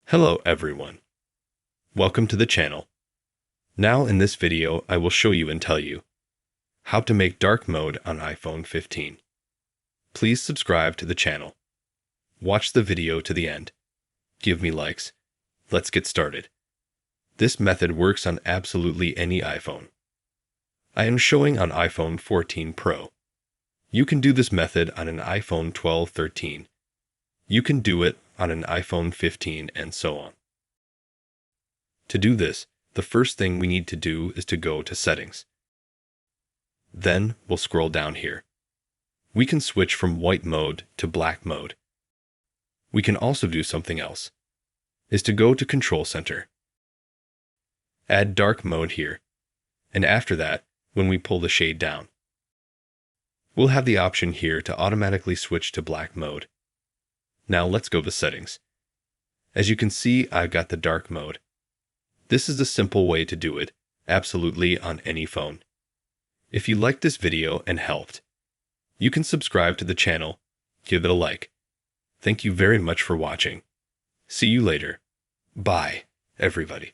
Hello everyone. Welcome to the channel. Now in this video I will show you and tell you how to make dark mode on iPhone 15. Please subscribe to the channel. Watch the video to the end. Give me likes. Let's get started. This method works on absolutely any iPhone. I am showing on iPhone 14 Pro. You can do this method on an iPhone 12, 13. You can do it on an iPhone 15 and so on. To do this, the first thing we need to do is to go to Settings. Then we'll scroll down here. We can switch from white mode to black mode. We can also do something else, is to go to Control Center. Add dark mode here, and after that, when we pull the shade down, we'll have the option here to automatically switch to black mode. Now let's go to Settings. As you can see, I've got the dark mode. This is the simple way to do it, absolutely on any phone. If you liked this video and helped, you can subscribe to the channel, give it a like. Thank you very much for watching. See you later. Bye, everybody.